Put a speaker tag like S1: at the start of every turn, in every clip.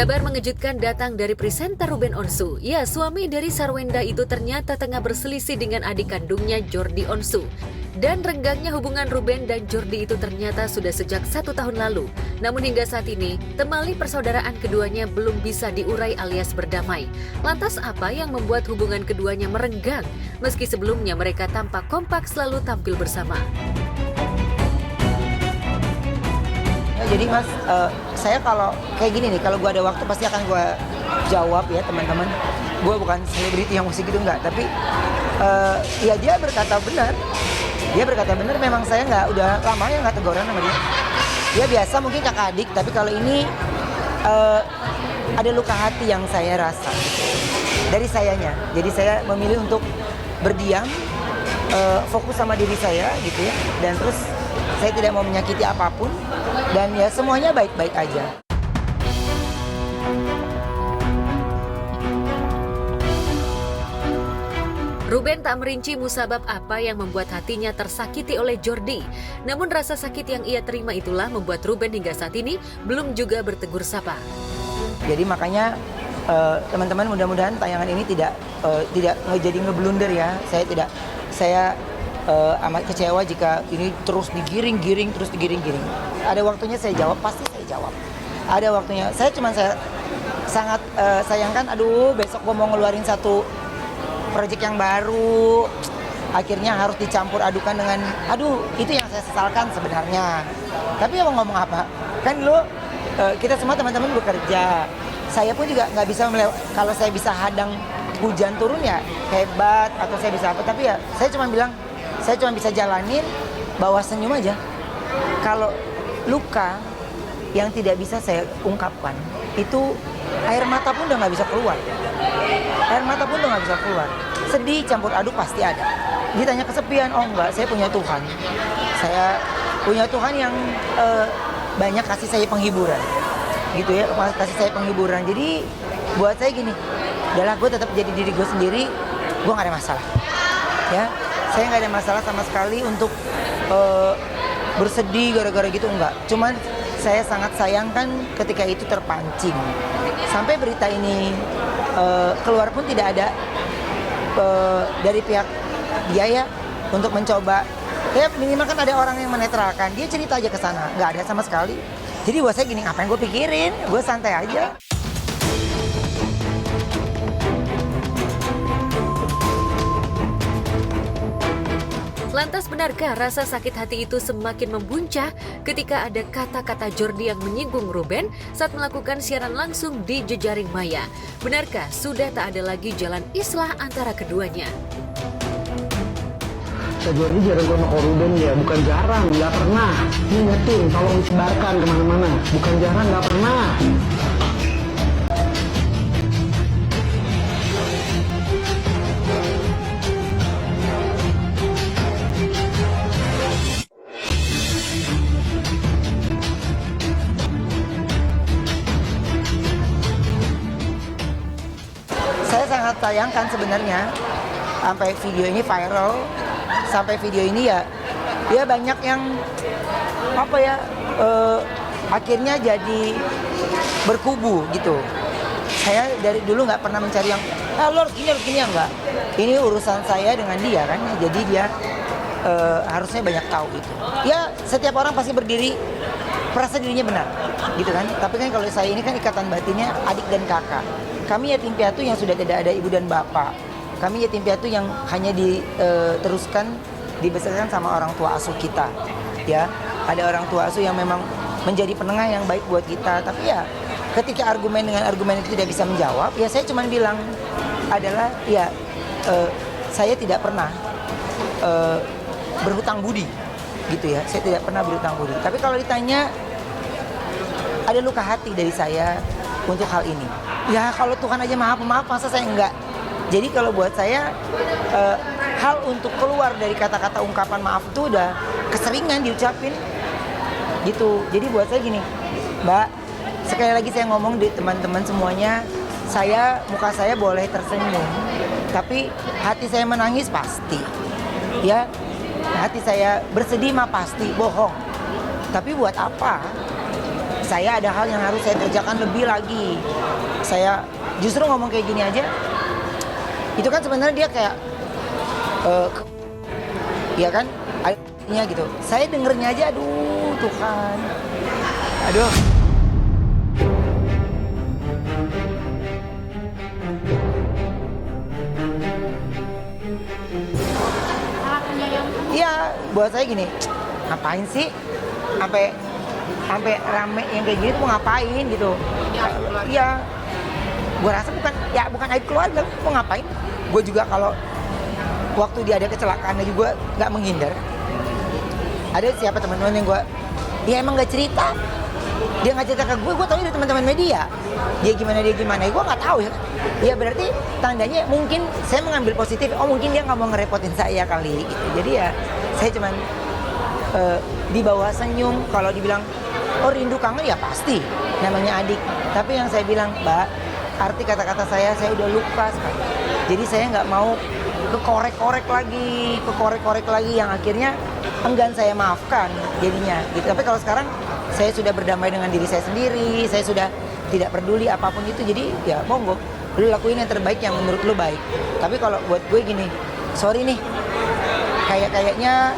S1: Kabar mengejutkan datang dari presenter Ruben Onsu. Ya, suami dari Sarwenda itu ternyata tengah berselisih dengan adik kandungnya Jordi Onsu. Dan renggangnya hubungan Ruben dan Jordi itu ternyata sudah sejak 1 tahun lalu. Namun hingga saat ini, temali persaudaraan keduanya belum bisa diurai alias berdamai. Lantas apa yang membuat hubungan keduanya merenggang? Meski sebelumnya mereka tampak kompak selalu tampil bersama.
S2: Jadi mas, saya kalau kayak gini nih, kalau gue ada waktu pasti akan gue jawab ya teman-teman. Gue bukan selebriti yang musik gitu enggak, tapi ya dia berkata benar. Dia berkata benar, memang saya udah lama ya nggak teguran sama dia. Dia biasa mungkin kakak adik, tapi kalau ini ada luka hati yang saya rasa dari sayanya. Jadi saya memilih untuk berdiam, fokus sama diri saya gitu ya, dan terus saya tidak mau menyakiti apapun, dan ya semuanya baik-baik aja.
S1: Ruben tak merinci musabab apa yang membuat hatinya tersakiti oleh Jordi. Namun rasa sakit yang ia terima itulah membuat Ruben hingga saat ini belum juga bertegur sapa.
S2: Jadi makanya teman-teman mudah-mudahan tayangan ini tidak jadi ngeblunder ya. Saya amat kecewa jika ini terus digiring-giring. Ada waktunya saya jawab, pasti saya jawab. Ada waktunya, saya sangat sayangkan, aduh besok gue mau ngeluarin satu proyek yang baru, akhirnya harus dicampur adukan dengan, aduh itu yang saya sesalkan sebenarnya. Tapi mau ngomong apa? Kan kita semua teman-teman bekerja. Saya pun juga nggak bisa kalau saya bisa hadang hujan turun ya hebat, atau saya bisa apa. Tapi ya saya cuma bisa jalanin, bawa senyum aja. Kalau luka yang tidak bisa saya ungkapkan, itu air mata pun udah nggak bisa keluar. Sedih campur aduk pasti ada. Ditanya kesepian, oh enggak, saya punya Tuhan. Saya punya Tuhan yang banyak kasih saya penghiburan. Gitu ya, kasih saya penghiburan. Jadi buat saya gini, adalah gue tetap jadi diri gue sendiri, gue nggak ada masalah. Ya, saya nggak ada masalah sama sekali untuk bersedih gara-gara gitu, enggak. Cuman saya sangat sayangkan ketika itu terpancing. Sampai berita ini keluar pun tidak ada dari pihak dia ya untuk mencoba. Ya minimal kan ada orang yang menetralkan. Dia cerita aja ke sana, nggak ada sama sekali. Jadi buat saya gini, apa yang gue pikirin? Gue santai aja.
S1: Lantas benarkah rasa sakit hati itu semakin membuncah ketika ada kata-kata Jordi yang menyinggung Ruben saat melakukan siaran langsung di jejaring maya? Benarkah sudah tak ada lagi jalan islah antara keduanya?
S3: Jordi jarang sama Ruben ya, bukan jarang, nggak pernah. Ingetin, tolong disebarkan kemana-mana. Bukan jarang, nggak pernah.
S2: Saya sangat sayangkan sebenarnya sampai video ini viral, sampai video ini ya banyak yang akhirnya jadi berkubu gitu. Saya dari dulu nggak pernah mencari yang lo harus gini ya, enggak. Ini urusan saya dengan dia kan, jadi dia harusnya banyak tahu itu. Ya setiap orang pasti merasa dirinya benar gitu kan. Tapi kan kalau saya ini kan ikatan batinnya adik dan kakak. Kami yatim piatu yang sudah tidak ada ibu dan bapak. Kami yatim piatu yang hanya dibesarkan sama orang tua asuh kita. Ya, ada orang tua asuh yang memang menjadi penengah yang baik buat kita. Tapi ya, ketika argumen dengan argumen itu tidak bisa menjawab, ya saya cuma bilang adalah saya tidak pernah berhutang budi, gitu ya. Saya tidak pernah berhutang budi. Tapi kalau ditanya ada luka hati dari saya untuk hal ini. Ya kalau Tuhan aja maaf, masa saya enggak. Jadi kalau buat saya hal untuk keluar dari kata-kata ungkapan maaf itu udah keseringan diucapin gitu. Jadi buat saya gini, Mbak, sekali lagi saya ngomong di teman-teman semuanya, muka saya boleh tersenyum, tapi hati saya menangis pasti. Ya, hati saya bersedih mah pasti, bohong. Tapi buat apa saya ada hal yang harus saya kerjakan lebih lagi. Saya justru ngomong kayak gini aja, itu kan sebenarnya dia kayak ya kan, akhirnya gitu. Saya dengernya aja, aduh Tuhan, aduh. Iya, buat saya gini, ngapain sih sampai rame yang kayak gini tuh mau ngapain gitu? Iya, gue rasa bukan aib keluarga, mau ngapain? Gue juga kalau waktu dia ada kecelakaannya juga nggak menghindar. Ada siapa teman-teman yang dia emang nggak cerita, dia nggak cerita ke gue tahu dari teman-teman media. Dia gimana, ya gue nggak tahu ya. Ya berarti tandanya mungkin saya mengambil positif, mungkin dia nggak mau ngerepotin saya kali gitu. Jadi ya saya cuman di bawah senyum. Kalau dibilang rindu kangen ya pasti, namanya adik. Tapi yang saya bilang, Mbak, arti kata-kata saya udah luka sekali. Jadi saya nggak mau kekorek-korek lagi yang akhirnya enggan saya maafkan jadinya gitu. Tapi kalau sekarang saya sudah berdamai dengan diri saya sendiri, saya sudah tidak peduli apapun itu. Jadi ya monggo, lu lakuin yang terbaik yang menurut lu baik. Tapi kalau buat gue gini, sorry nih, kayaknya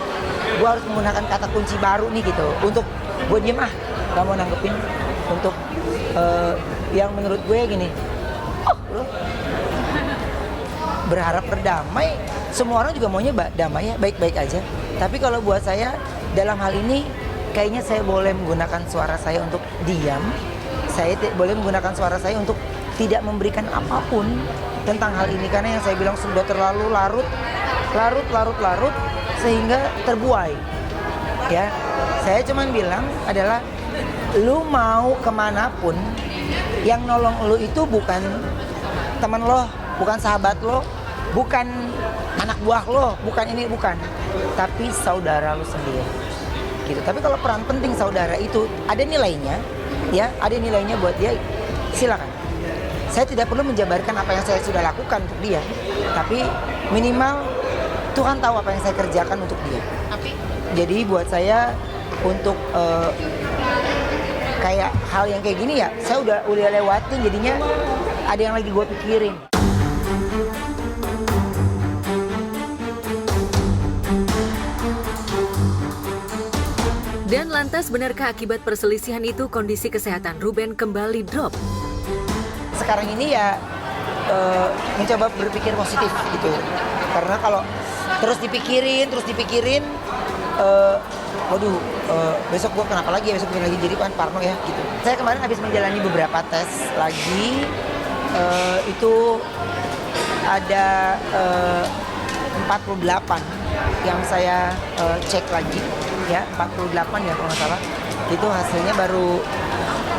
S2: gue harus menggunakan kata kunci baru nih gitu untuk gue diem gak mau nanggepin. Untuk yang menurut gue gini, lu berharap berdamai, semua orang juga maunya damai ya, baik-baik aja. Tapi kalau buat saya dalam hal ini kayaknya saya boleh menggunakan suara saya untuk diam. Saya boleh menggunakan suara saya untuk tidak memberikan apapun tentang hal ini, karena yang saya bilang sudah terlalu larut sehingga terbuai. Ya, saya cuman bilang adalah lu mau kemanapun, yang nolong lu itu bukan teman lo, bukan sahabat lo, bukan anak buah lo, bukan tapi saudara lo sendiri. Gitu. Tapi kalau peran penting saudara itu ada nilainya, ya, ada nilainya buat dia, silakan. Saya tidak perlu menjabarkan apa yang saya sudah lakukan untuk dia, tapi minimal Tuhan tahu apa yang saya kerjakan untuk dia. Jadi buat saya untuk kayak hal yang kayak gini ya, saya udah lewatin, jadinya ada yang lagi gue pikirin.
S1: Dan lantas benarkah akibat perselisihan itu kondisi kesehatan Ruben kembali drop?
S2: Sekarang ini ya mencoba berpikir positif gitu. Karena kalau terus dipikirin, besok gue kenapa lagi ya, jadi kan parno ya gitu. Saya kemarin habis menjalani beberapa tes lagi, itu ada 48 yang saya cek lagi ya, 48 ya kalau nggak salah. Itu hasilnya baru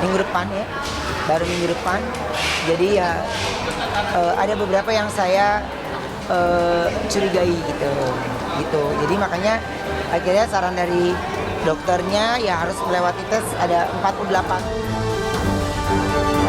S2: minggu depan. Jadi ya ada beberapa yang saya curigai gitu. Jadi makanya akhirnya saran dari dokternya ya harus melewati tes ada 48.